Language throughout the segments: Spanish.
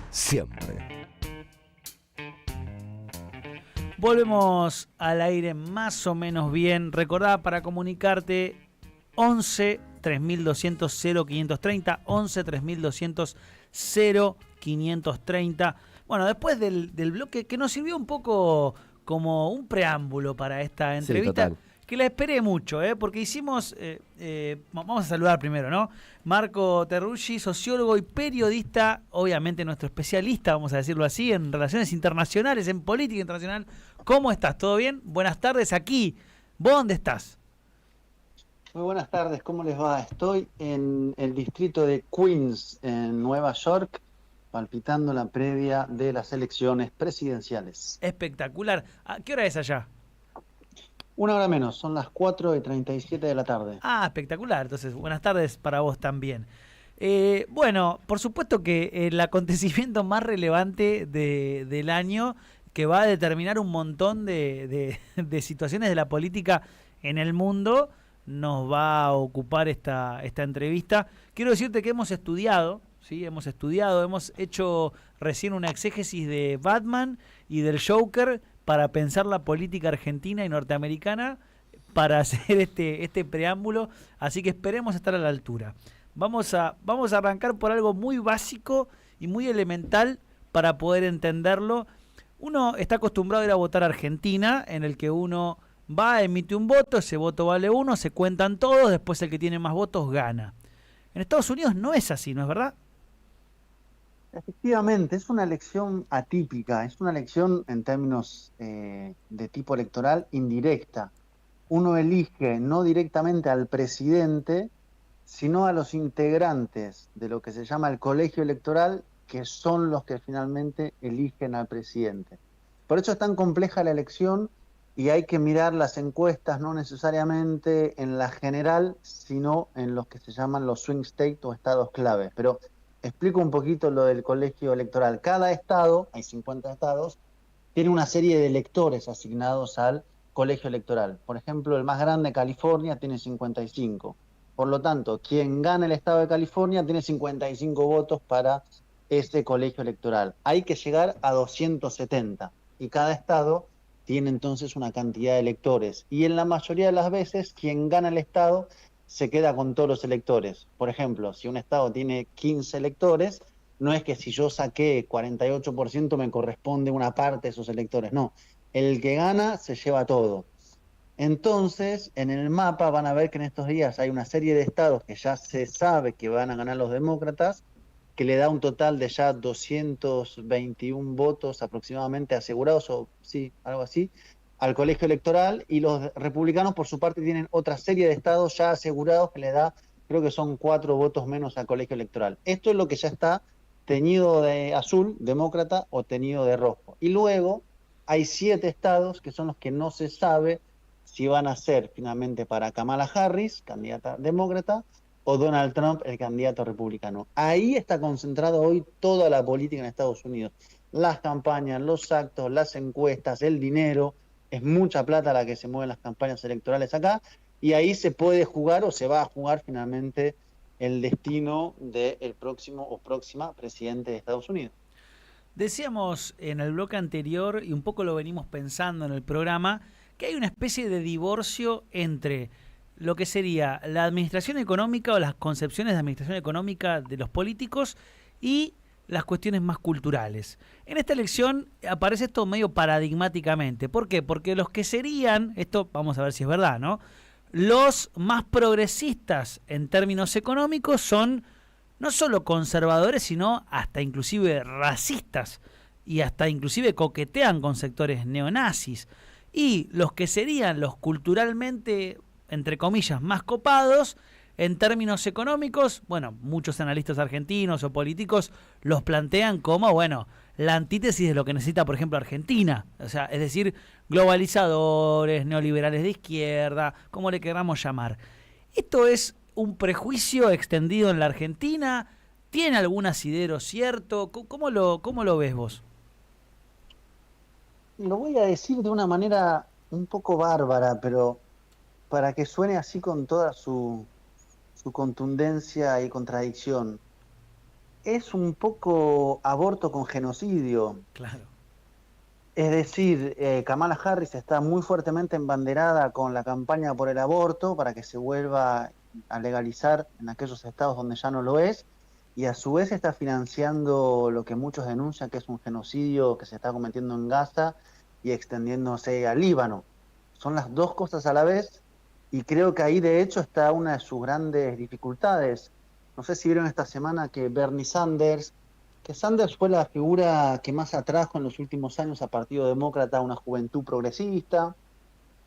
Siempre. Volvemos al aire más o menos bien. Recordá, para comunicarte, 11 3200 0530, 11 3200 0530. Bueno, después del bloque que nos sirvió un poco como un preámbulo para esta entrevista, total. que la esperé mucho, porque hicimos, vamos a saludar primero, ¿no? Marco Terruggi, sociólogo y periodista, obviamente nuestro especialista, vamos a decirlo así, en relaciones internacionales, en política internacional. ¿Cómo estás? ¿Todo bien? Buenas tardes aquí. ¿Vos dónde estás? Muy buenas tardes, ¿cómo les va? Estoy en el distrito de Queens, en Nueva York, palpitando la previa de las elecciones presidenciales. Espectacular. ¿A qué hora es allá? Una hora menos, son las 4:37 de la tarde. Ah, espectacular. Entonces, buenas tardes para vos también. Bueno, por supuesto que el acontecimiento más relevante del año, que va a determinar un montón de situaciones de la política en el mundo, nos va a ocupar esta entrevista. Quiero decirte que hemos estudiado, ¿sí? Hemos hecho recién una exégesis de Batman y del Joker para pensar la política argentina y norteamericana, para hacer este preámbulo, así que esperemos estar a la altura. Vamos a arrancar por algo muy básico y muy elemental para poder entenderlo. Uno está acostumbrado a ir a votar a Argentina, en el que uno va, emite un voto, ese voto vale uno, se cuentan todos, después el que tiene más votos gana. En Estados Unidos no es así, ¿no es verdad? Efectivamente, es una elección atípica, es una elección en términos de tipo electoral indirecta. Uno elige no directamente al presidente, sino a los integrantes de lo que se llama el colegio electoral, que son los que finalmente eligen al presidente. Por eso es tan compleja la elección y hay que mirar las encuestas no necesariamente en la general, sino en los que se llaman los swing states o estados clave. Pero explico un poquito lo del colegio electoral. Cada estado, hay 50 estados, tiene una serie de electores asignados al colegio electoral. Por ejemplo, el más grande, California, tiene 55. Por lo tanto, quien gana el estado de California tiene 55 votos para ese colegio electoral. Hay que llegar a 270 y cada estado tiene entonces una cantidad de electores. Y en la mayoría de las veces, quien gana el estado se queda con todos los electores. Por ejemplo, si un estado tiene 15 electores, no es que si yo saqué 48% me corresponde una parte de esos electores, no. El que gana se lleva todo. Entonces, en el mapa van a ver que en estos días hay una serie de estados que ya se sabe que van a ganar los demócratas, que le da un total de ya 221 votos aproximadamente asegurados, o sí, algo así, al colegio electoral, y los republicanos por su parte tienen otra serie de estados ya asegurados que le da, creo que son 4 votos menos al colegio electoral. Esto es lo que ya está teñido de azul, demócrata, o teñido de rojo. Y luego hay 7 estados que son los que no se sabe si van a ser finalmente para Kamala Harris, candidata demócrata, o Donald Trump, el candidato republicano. Ahí está concentrado hoy toda la política en Estados Unidos. Las campañas, los actos, las encuestas, el dinero, es mucha plata la que se mueve en las campañas electorales acá, y ahí se puede jugar o se va a jugar finalmente el destino del próximo o próxima presidente de Estados Unidos. Decíamos en el bloque anterior, y un poco lo venimos pensando en el programa, que hay una especie de divorcio entre lo que sería la administración económica o las concepciones de administración económica de los políticos y las cuestiones más culturales. En esta elección aparece esto medio paradigmáticamente. ¿Por qué? Porque los que serían, esto vamos a ver si es verdad, ¿no? Los más progresistas en términos económicos son no solo conservadores, sino hasta inclusive racistas, y hasta inclusive coquetean con sectores neonazis. Y los que serían los culturalmente, entre comillas, más copados, en términos económicos, bueno, muchos analistas argentinos o políticos los plantean como, bueno, la antítesis de lo que necesita, por ejemplo, Argentina. O sea, es decir, globalizadores, neoliberales de izquierda, como le queramos llamar. Esto es un prejuicio extendido en la Argentina. ¿Tiene algún asidero cierto? ¿Cómo lo ves vos? Lo voy a decir de una manera un poco bárbara, pero para que suene así con toda su contundencia y contradicción. es un poco aborto con genocidio. Claro. Es decir, Kamala Harris está muy fuertemente embanderada con la campaña por el aborto para que se vuelva a legalizar en aquellos estados donde ya no lo es, y a su vez está financiando lo que muchos denuncian que es un genocidio que se está cometiendo en Gaza y extendiéndose al Líbano. Son las dos cosas a la vez, y creo que ahí de hecho está una de sus grandes dificultades. No sé si vieron esta semana que Bernie Sanders, que Sanders fue la figura que más atrajo en los últimos años a Partido Demócrata, a una juventud progresista.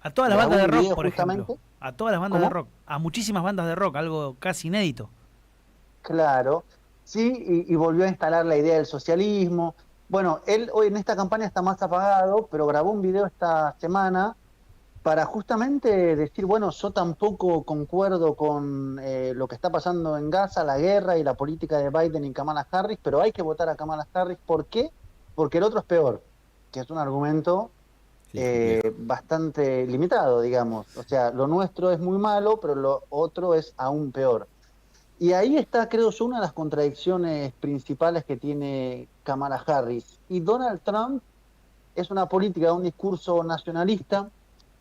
A todas las Grabó bandas de un rock, video por ejemplo. justamente. A todas las bandas de ¿Cómo? rock. A muchísimas bandas de rock, algo casi inédito. Claro, sí, y volvió a instalar la idea del socialismo. Bueno, él hoy en esta campaña está más apagado, pero grabó un video esta semana para justamente decir, bueno, yo tampoco concuerdo con lo que está pasando en Gaza, la guerra y la política de Biden y Kamala Harris, pero hay que votar a Kamala Harris. ¿Por qué? Porque el otro es peor, que es un argumento Sí, complejo. bastante limitado, digamos. O sea, lo nuestro es muy malo, pero lo otro es aún peor. Y ahí está, creo yo, una de las contradicciones principales que tiene Kamala Harris. Y Donald Trump es una política de un discurso nacionalista,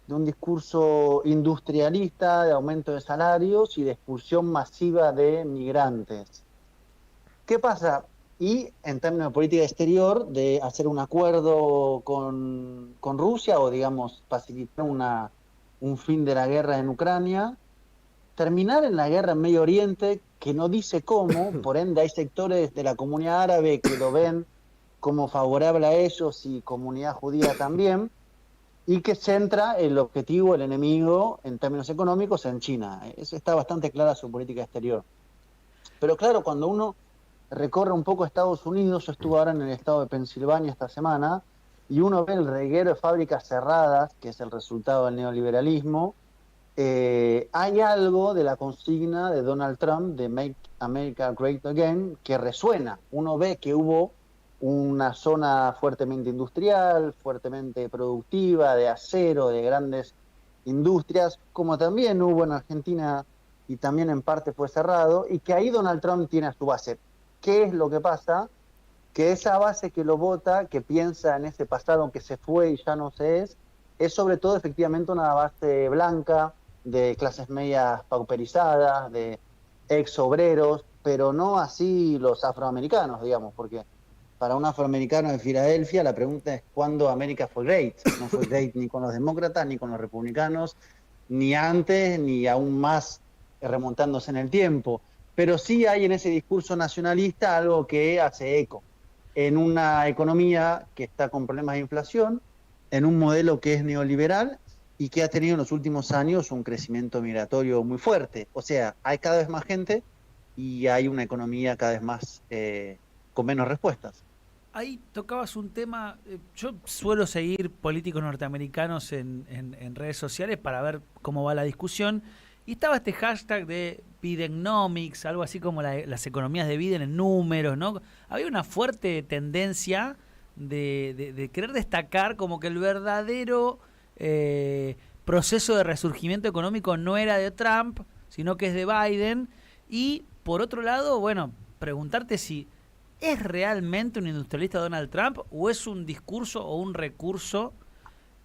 de un discurso industrialista, de aumento de salarios y de expulsión masiva de migrantes. ¿Qué pasa? Y en términos de política exterior, de hacer un acuerdo con Rusia o, digamos, facilitar un fin de la guerra en Ucrania, terminar en la guerra en Medio Oriente, que no dice cómo, por ende hay sectores de la comunidad árabe que lo ven como favorable a ellos y comunidad judía también, y que centra el objetivo, el enemigo, en términos económicos, en China. Eso está bastante clara su política exterior. Pero claro, cuando uno recorre un poco Estados Unidos, yo estuve ahora en el estado de Pensilvania esta semana, y uno ve el reguero de fábricas cerradas, que es el resultado del neoliberalismo. Hay algo de la consigna de Donald Trump de Make America Great Again que resuena. Uno ve que hubo una zona fuertemente industrial, fuertemente productiva, de acero, de grandes industrias, como también hubo en Argentina y también en parte fue cerrado, y que ahí Donald Trump tiene a su base. ¿Qué es lo que pasa? Que esa base que lo vota, que piensa en ese pasado que se fue y ya no se es sobre todo efectivamente una base blanca, de clases medias pauperizadas, de ex obreros, pero no así los afroamericanos, digamos, porque para un afroamericano de Filadelfia la pregunta es ¿cuándo América fue great? No fue great ni con los demócratas, ni con los republicanos, ni antes, ni aún más remontándose en el tiempo. Pero sí hay en ese discurso nacionalista algo que hace eco en una economía que está con problemas de inflación, en un modelo que es neoliberal y que ha tenido en los últimos años un crecimiento migratorio muy fuerte. O sea, hay cada vez más gente y hay una economía cada vez más con menos respuestas. Ahí tocabas un tema, yo suelo seguir políticos norteamericanos en redes sociales para ver cómo va la discusión, y estaba este hashtag de Bidenomics, algo así como las economías de Biden en números, ¿no? Había una fuerte tendencia de querer destacar como que el verdadero proceso de resurgimiento económico no era de Trump, sino que es de Biden, y por otro lado, bueno, preguntarte si ¿es realmente un industrialista Donald Trump o es un discurso o un recurso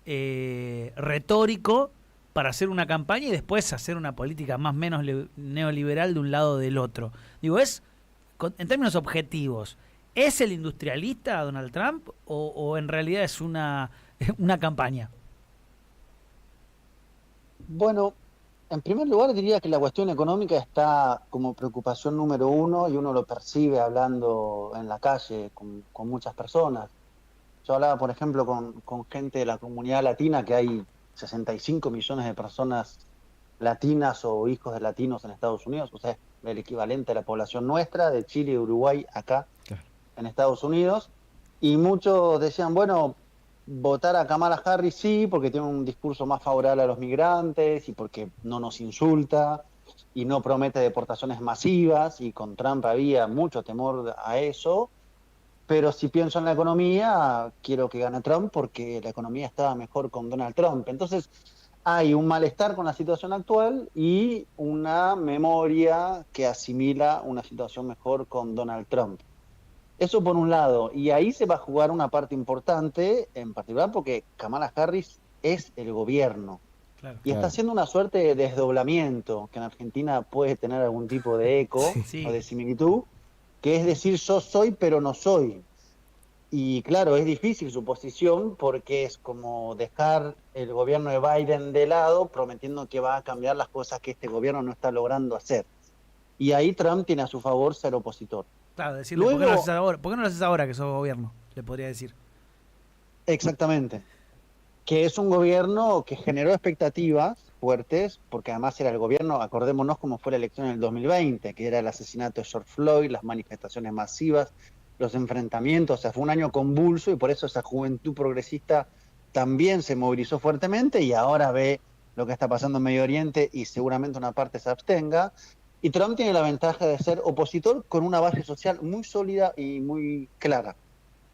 retórico para hacer una campaña y después hacer una política más o menos neoliberal de un lado o del otro? Digo, en términos objetivos, ¿es el industrialista Donald Trump o en realidad es una campaña? Bueno, en primer lugar diría que la cuestión económica está como preocupación número uno y uno lo percibe hablando en la calle con muchas personas. Yo hablaba, por ejemplo, con gente de la comunidad latina, que hay 65 millones de personas latinas o hijos de latinos en Estados Unidos, o sea, es el equivalente a la población nuestra, de Chile y Uruguay acá Claro. en Estados Unidos, y muchos decían, bueno, votar a Kamala Harris sí, porque tiene un discurso más favorable a los migrantes y porque no nos insulta y no promete deportaciones masivas, y con Trump había mucho temor a eso. Pero si pienso en la economía, quiero que gane Trump porque la economía estaba mejor con Donald Trump. Entonces, hay un malestar con la situación actual y una memoria que asimila una situación mejor con Donald Trump. Eso por un lado, y ahí se va a jugar una parte importante, en particular porque Kamala Harris es el gobierno Claro. y está haciendo una suerte de desdoblamiento, que en Argentina puede tener algún tipo de eco o Sí, de similitud, que es decir, yo soy pero no soy. Y claro, es difícil su posición porque es como dejar el gobierno de Biden de lado, prometiendo que va a cambiar las cosas que este gobierno no está logrando hacer. Y ahí Trump tiene a su favor ser opositor. claro, decirle, ¿por qué no lo haces Luego, ahora? ¿Por qué no lo haces ahora que sos gobierno? Le podría decir. exactamente, que es un gobierno que generó expectativas fuertes, porque además era el gobierno, acordémonos cómo fue la elección en el 2020, que era el asesinato de George Floyd, las manifestaciones masivas, los enfrentamientos, o sea, fue un año convulso y por eso esa juventud progresista también se movilizó fuertemente y ahora ve lo que está pasando en Medio Oriente y seguramente una parte se abstenga. Y Trump tiene la ventaja de ser opositor con una base social muy sólida y muy clara.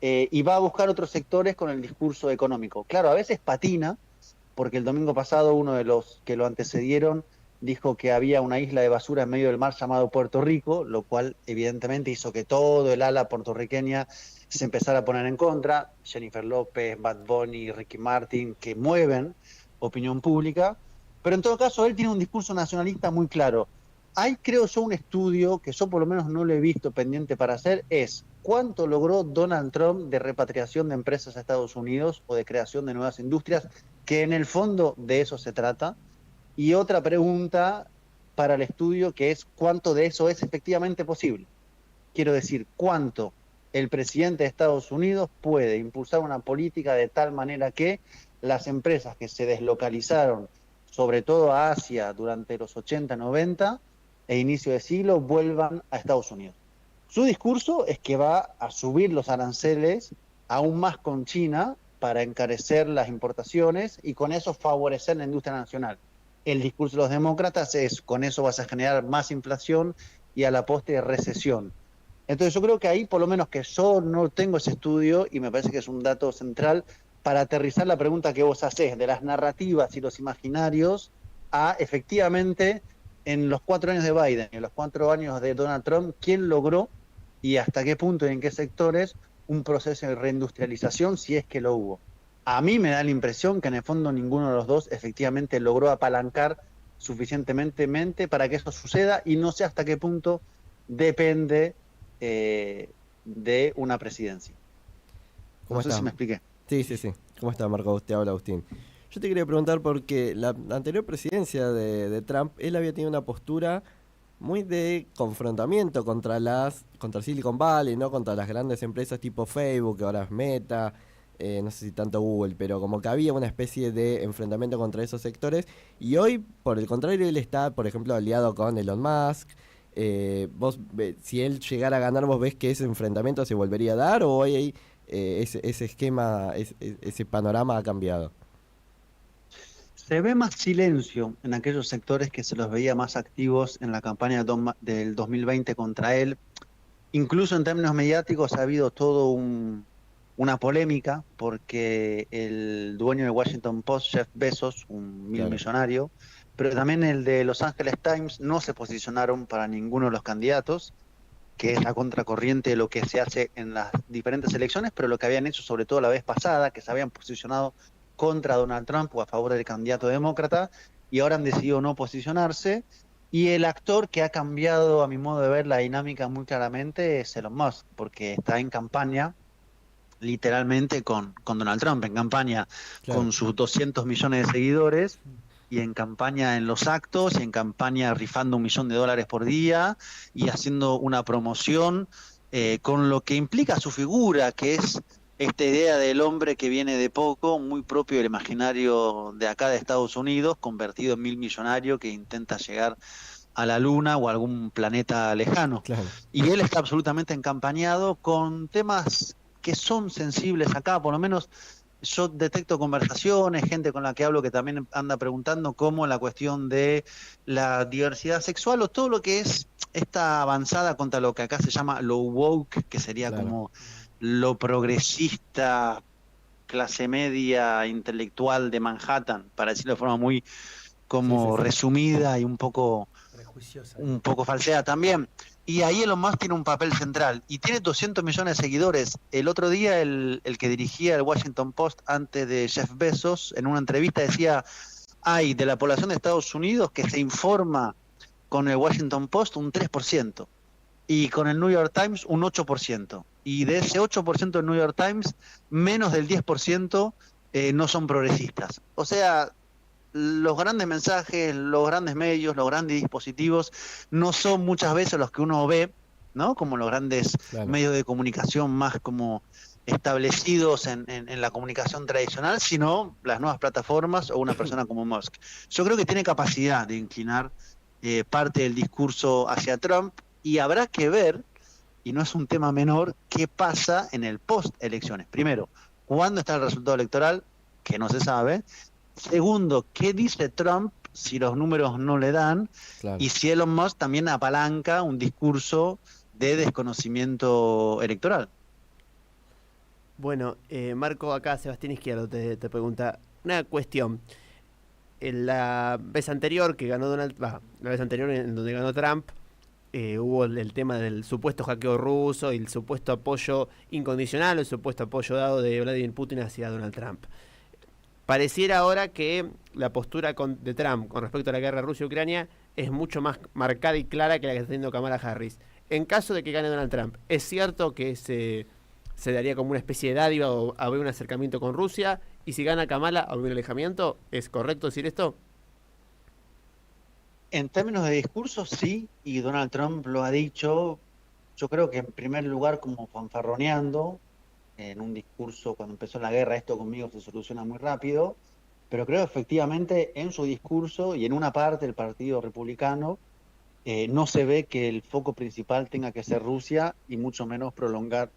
Y va a buscar otros sectores con el discurso económico. Claro, a veces patina, porque el domingo pasado uno de los que lo antecedieron dijo que había una isla de basura en medio del mar llamado Puerto Rico, lo cual evidentemente hizo que todo el ala puertorriqueña se empezara a poner en contra. Jennifer López, Bad Bunny, Ricky Martin, que mueven opinión pública. Pero en todo caso, él tiene un discurso nacionalista muy claro. Hay, creo yo, un estudio que yo por lo menos no lo he visto pendiente para hacer, es cuánto logró Donald Trump de repatriación de empresas a Estados Unidos o de creación de nuevas industrias, que en el fondo de eso se trata. Y otra pregunta para el estudio que es cuánto de eso es efectivamente posible. Quiero decir, cuánto el presidente de Estados Unidos puede impulsar una política de tal manera que las empresas que se deslocalizaron, sobre todo a Asia durante los 80, 90 e inicio de siglo, vuelvan a Estados Unidos. Su discurso es que va a subir los aranceles aún más con China para encarecer las importaciones y con eso favorecer la industria nacional. El discurso de los demócratas es, con eso vas a generar más inflación y a la postre recesión. Entonces yo creo que ahí, por lo menos que yo no tengo ese estudio, y me parece que es un dato central para aterrizar la pregunta que vos hacés de las narrativas y los imaginarios a efectivamente en los 4 años de Biden y en los 4 años de Donald Trump, ¿quién logró y hasta qué punto y en qué sectores un proceso de reindustrialización, si es que lo hubo? A mí me da la impresión que en el fondo ninguno de los dos efectivamente logró apalancar suficientemente para que eso suceda y no sé hasta qué punto depende de una presidencia. ¿Cómo No sé estás? si me expliqué. Sí, sí, sí. ¿Cómo está, Marco? Te habla Agustín. Yo te quería preguntar porque la anterior presidencia de Trump, él había tenido una postura muy de confrontamiento contra Silicon Valley, ¿no? Contra las grandes empresas tipo Facebook, que ahora es Meta, no sé si tanto Google, pero como que había una especie de enfrentamiento contra esos sectores. Y hoy, por el contrario, él está, por ejemplo, aliado con Elon Musk. Si él llegara a ganar, ¿vos ves que ese enfrentamiento se volvería a dar o hoy hay, ese esquema, ese panorama ha cambiado? Se ve más silencio en aquellos sectores que se los veía más activos en la campaña del 2020 contra él. Incluso en términos mediáticos ha habido una polémica porque el dueño de Washington Post, Jeff Bezos, un Claro. millonario, pero también el de Los Angeles Times no se posicionaron para ninguno de los candidatos, que es la contracorriente de lo que se hace en las diferentes elecciones, pero lo que habían hecho sobre todo la vez pasada, que se habían posicionado contra Donald Trump o a favor del candidato demócrata, y ahora han decidido no posicionarse. Y el actor que ha cambiado, a mi modo de ver, la dinámica muy claramente es Elon Musk, porque está en campaña literalmente con Donald Trump, en campaña Claro. con sus 200 millones de seguidores, y en campaña en los actos, y en campaña rifando $1.000.000 por día, y haciendo una promoción con lo que implica su figura, que es esta idea del hombre que viene de poco, muy propio del imaginario de acá de Estados Unidos, convertido en millonario que intenta llegar a la Luna o a algún planeta lejano. Claro. Y él está absolutamente encampañado con temas que son sensibles acá, por lo menos yo detecto conversaciones, gente con la que hablo que también anda preguntando cómo la cuestión de la diversidad sexual o todo lo que es esta avanzada contra lo que acá se llama lo woke, que sería Claro. como lo progresista, clase media, intelectual de Manhattan, para decirlo de forma muy como Sí, sí, sí. resumida y un poco Prejuiciosa. falseada también. Y ahí Elon Musk tiene un papel central y tiene 200 millones de seguidores. El otro día el que dirigía el Washington Post antes de Jeff Bezos, en una entrevista decía, hay de la población de Estados Unidos que se informa con el Washington Post un 3% y con el New York Times un 8%. Y de ese 8% del New York Times, menos del 10% no son progresistas. O sea, los grandes mensajes, los grandes medios, los grandes dispositivos no son muchas veces los que uno ve, ¿no? Como los grandes medios de comunicación más como establecidos en la comunicación tradicional, sino las nuevas plataformas o una persona como Musk. Yo creo que tiene capacidad de inclinar parte del discurso hacia Trump y habrá que ver, y no es un tema menor, qué pasa en el post-elecciones. Primero, ¿cuándo está el resultado electoral? Que no se sabe. Segundo, ¿qué dice Trump si los números no le dan? Claro. Y si Elon Musk también apalanca un discurso de desconocimiento electoral. Bueno, Marco, acá Sebastián Izquierdo te pregunta una cuestión. En la vez anterior que ganó la vez anterior en donde ganó Trump, hubo el tema del supuesto hackeo ruso y el supuesto apoyo incondicional, el supuesto apoyo dado de Vladimir Putin hacia Donald Trump. Pareciera ahora que la postura de Trump con respecto a la guerra Rusia-Ucrania es mucho más marcada y clara que la que está teniendo Kamala Harris. En caso de que gane Donald Trump, ¿es cierto que se daría como una especie de dádiva o habría un acercamiento con Rusia? Y si gana Kamala, ¿habría un alejamiento? ¿Es correcto decir esto? En términos de discurso, sí, y Donald Trump lo ha dicho, yo creo que en primer lugar como fanfarroneando, en un discurso cuando empezó la guerra, esto conmigo se soluciona muy rápido, pero creo efectivamente en su discurso y en una parte del Partido Republicano no se ve que el foco principal tenga que ser Rusia y mucho menos prolongar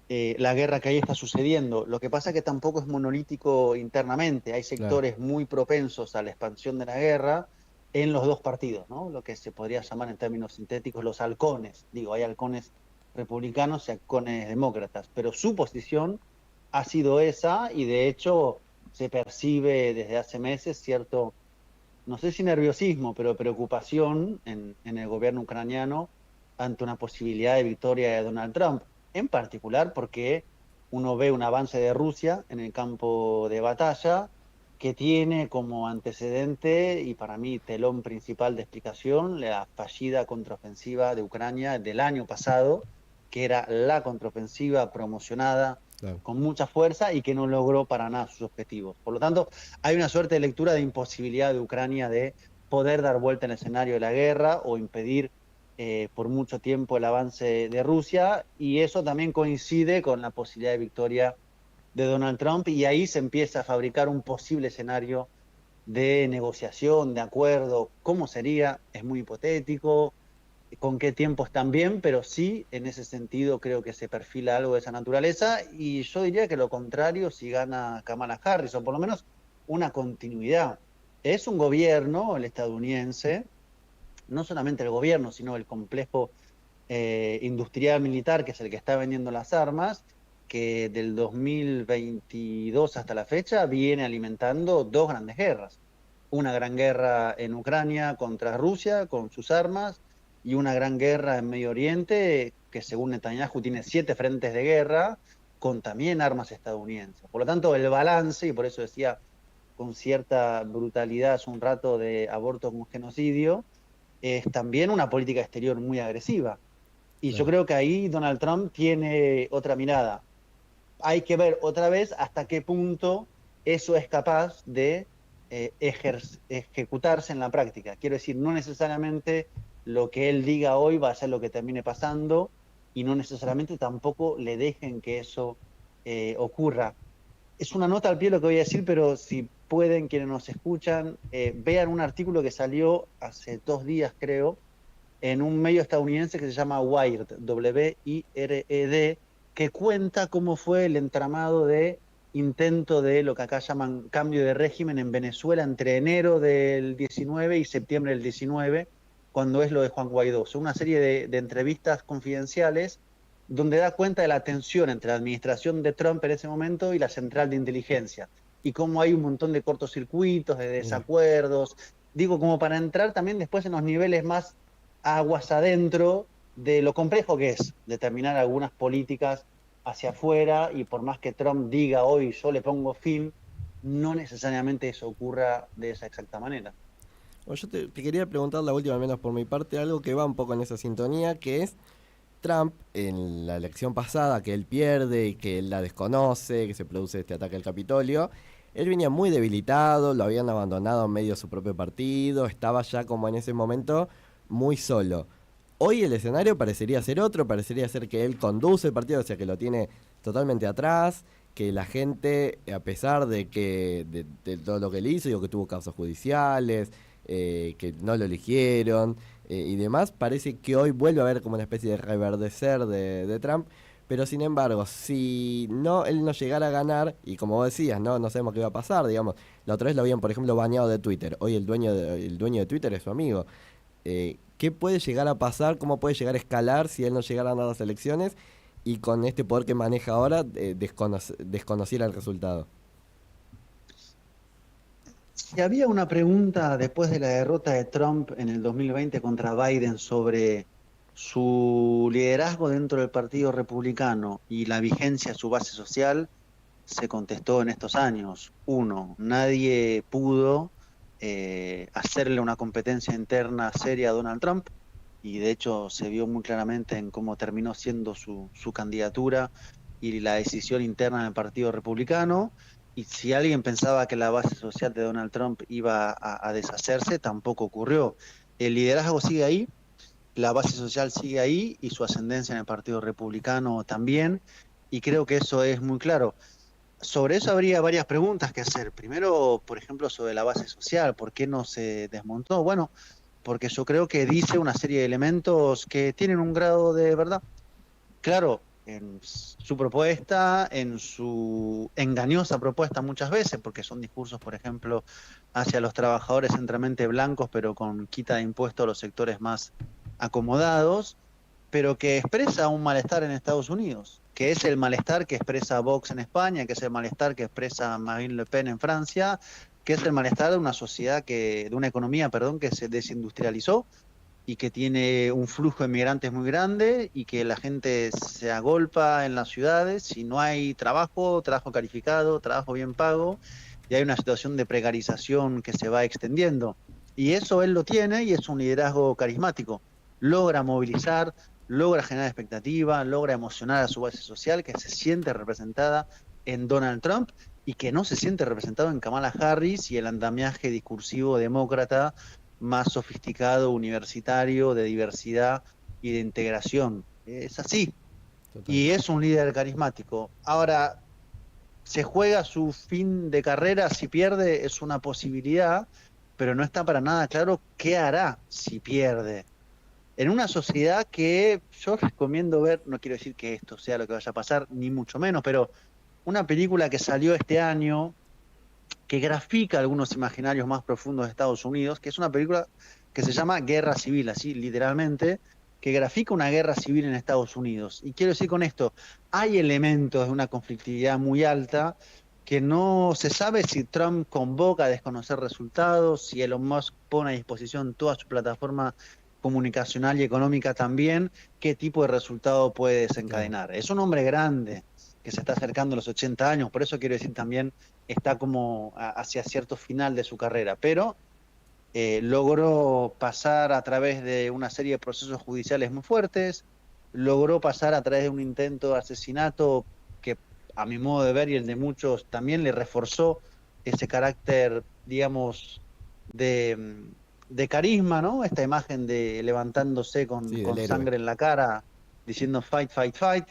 la guerra que ahí está sucediendo. Lo que pasa es que tampoco es monolítico internamente, hay sectores muy propensos a la expansión de la guerra en los dos partidos, ¿no? Lo que se podría llamar en términos sintéticos los halcones. Digo, hay halcones republicanos y halcones demócratas, pero su posición ha sido esa y de hecho se percibe desde hace meses cierto, no sé si nerviosismo, pero preocupación en el gobierno ucraniano ante una posibilidad de victoria de Donald Trump, en particular porque uno ve un avance de Rusia en el campo de batalla que tiene como antecedente y para mí telón principal de explicación la fallida contraofensiva de Ucrania del año pasado, que era la contraofensiva promocionada con mucha fuerza y que no logró para nada sus objetivos. Por lo tanto, hay una suerte de lectura de imposibilidad de Ucrania de poder dar vuelta en el escenario de la guerra o impedir por mucho tiempo el avance de Rusia, y eso también coincide con la posibilidad de victoria de Donald Trump, y ahí se empieza a fabricar un posible escenario de negociación, de acuerdo. ¿Cómo sería? Es muy hipotético, con qué tiempos también, pero sí, en ese sentido creo que se perfila algo de esa naturaleza, y yo diría que lo contrario si gana Kamala Harris, o por lo menos una continuidad. Es un gobierno, el estadounidense, no solamente el gobierno, sino el complejo industrial militar, que es el que está vendiendo las armas, que del 2022 hasta la fecha viene alimentando dos grandes guerras. Una gran guerra en Ucrania contra Rusia con sus armas y una gran guerra en Medio Oriente que según Netanyahu tiene 7 frentes de guerra con también armas estadounidenses. Por lo tanto, el balance, y por eso decía con cierta brutalidad hace un rato de aborto como genocidio, es también una política exterior muy agresiva. Y yo creo que ahí Donald Trump tiene otra mirada. Hay que ver otra vez hasta qué punto eso es capaz de ejecutarse en la práctica. Quiero decir, no necesariamente lo que él diga hoy va a ser lo que termine pasando y no necesariamente tampoco le dejen que eso ocurra. Es una nota al pie lo que voy a decir, pero si pueden, quienes nos escuchan, vean un artículo que salió hace 2 días, creo, en un medio estadounidense que se llama Wired, W-I-R-E-D, que cuenta cómo fue el entramado de intento de lo que acá llaman cambio de régimen en Venezuela entre enero del 19 y septiembre del 19, cuando es lo de Juan Guaidó. Son una serie de entrevistas confidenciales donde da cuenta de la tensión entre la administración de Trump en ese momento y la central de inteligencia, y cómo hay un montón de cortocircuitos, de desacuerdos, digo, como para entrar también después en los niveles más aguas adentro de lo complejo que es determinar algunas políticas hacia afuera, y por más que Trump diga hoy yo le pongo fin, no necesariamente eso ocurra de esa exacta manera. Bueno, yo te quería preguntar la última, al menos por mi parte, algo que va un poco en esa sintonía, que es Trump en la elección pasada, que él pierde y que él la desconoce, que se produce este ataque al Capitolio. Él venía muy debilitado, lo habían abandonado en medio de su propio partido, estaba ya como en ese momento muy solo. Hoy el escenario parecería ser otro, parecería ser que él conduce el partido, o sea que lo tiene totalmente atrás, que la gente, a pesar de que de todo lo que él hizo, digo que tuvo casos judiciales, que no lo eligieron y demás, parece que hoy vuelve a haber como una especie de reverdecer de Trump. Pero sin embargo, si no él no llegara a ganar, y como vos decías, no sabemos qué va a pasar, digamos, la otra vez lo habían, por ejemplo, baneado de Twitter, hoy el dueño de Twitter es su amigo. ¿Qué puede llegar a pasar? ¿Cómo puede llegar a escalar si él no llegara a ganar las elecciones y con este poder que maneja ahora desconociera el resultado? Si había una pregunta después de la derrota de Trump en el 2020 contra Biden sobre su liderazgo dentro del Partido Republicano y la vigencia de su base social, se contestó en estos años. Uno, nadie pudo hacerle una competencia interna seria a Donald Trump, y de hecho se vio muy claramente en cómo terminó siendo su candidatura y la decisión interna del Partido Republicano. Y si alguien pensaba que la base social de Donald Trump iba a deshacerse, tampoco ocurrió. El liderazgo sigue ahí, la base social sigue ahí y su ascendencia en el Partido Republicano también, y creo que eso es muy claro. Sobre eso habría varias preguntas que hacer. Primero, por ejemplo, sobre la base social, ¿por qué no se desmontó? Bueno, porque yo creo que dice una serie de elementos que tienen un grado de verdad. Claro, en su propuesta, en su engañosa propuesta muchas veces, porque son discursos, por ejemplo, hacia los trabajadores enteramente blancos, pero con quita de impuestos a los sectores más acomodados, pero que expresa un malestar en Estados Unidos, que es el malestar que expresa Vox en España, que es el malestar que expresa Marine Le Pen en Francia, que es el malestar de una sociedad de una economía, que se desindustrializó y que tiene un flujo de migrantes muy grande, y que la gente se agolpa en las ciudades y no hay trabajo calificado, trabajo bien pago, y hay una situación de precarización que se va extendiendo. Y eso él lo tiene, y es un liderazgo carismático. Logra movilizar, logra generar expectativa, logra emocionar a su base social, que se siente representada en Donald Trump y que no se siente representado en Kamala Harris y el andamiaje discursivo demócrata más sofisticado, universitario, de diversidad y de integración. Es así. Total. Y es un líder carismático. Ahora, se juega su fin de carrera, si pierde es una posibilidad, pero no está para nada claro qué hará si pierde. En una sociedad que yo recomiendo ver, no quiero decir que esto sea lo que vaya a pasar, ni mucho menos, pero una película que salió este año, que grafica algunos imaginarios más profundos de Estados Unidos, que es una película que se llama Guerra Civil, así literalmente, que grafica una guerra civil en Estados Unidos. Y quiero decir con esto, hay elementos de una conflictividad muy alta, que no se sabe si Trump convoca a desconocer resultados, si Elon Musk pone a disposición toda su plataforma comunicacional y económica también, qué tipo de resultado puede desencadenar. Es un hombre grande que se está acercando a los 80 años, por eso quiero decir también está como hacia cierto final de su carrera, pero logró pasar a través de una serie de procesos judiciales muy fuertes, logró pasar a través de un intento de asesinato que a mi modo de ver y el de muchos también le reforzó ese carácter, digamos, de carisma, ¿no? Esta imagen de levantándose con sangre en la cara, diciendo fight, fight, fight.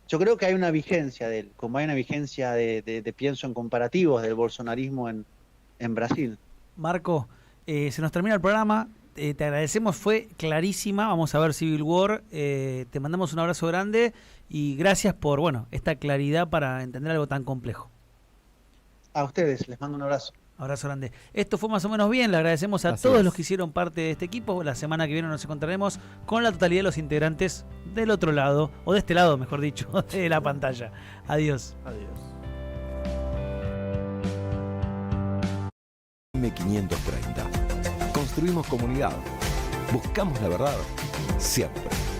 Yo creo que hay una vigencia de él, como hay una vigencia de pienso en comparativos del bolsonarismo en Brasil. Marco, se nos termina el programa, te agradecemos, fue clarísima, vamos a ver Civil War, te mandamos un abrazo grande y gracias por esta claridad para entender algo tan complejo. A ustedes, les mando un abrazo. Abrazo grande. Esto fue más o menos bien, le agradecemos a todos los que hicieron parte de este equipo. La semana que viene nos encontraremos con la totalidad de los integrantes del otro lado, o de este lado, mejor dicho, de la pantalla. Adiós. Adiós. M530. Construimos comunidad. Buscamos la verdad siempre.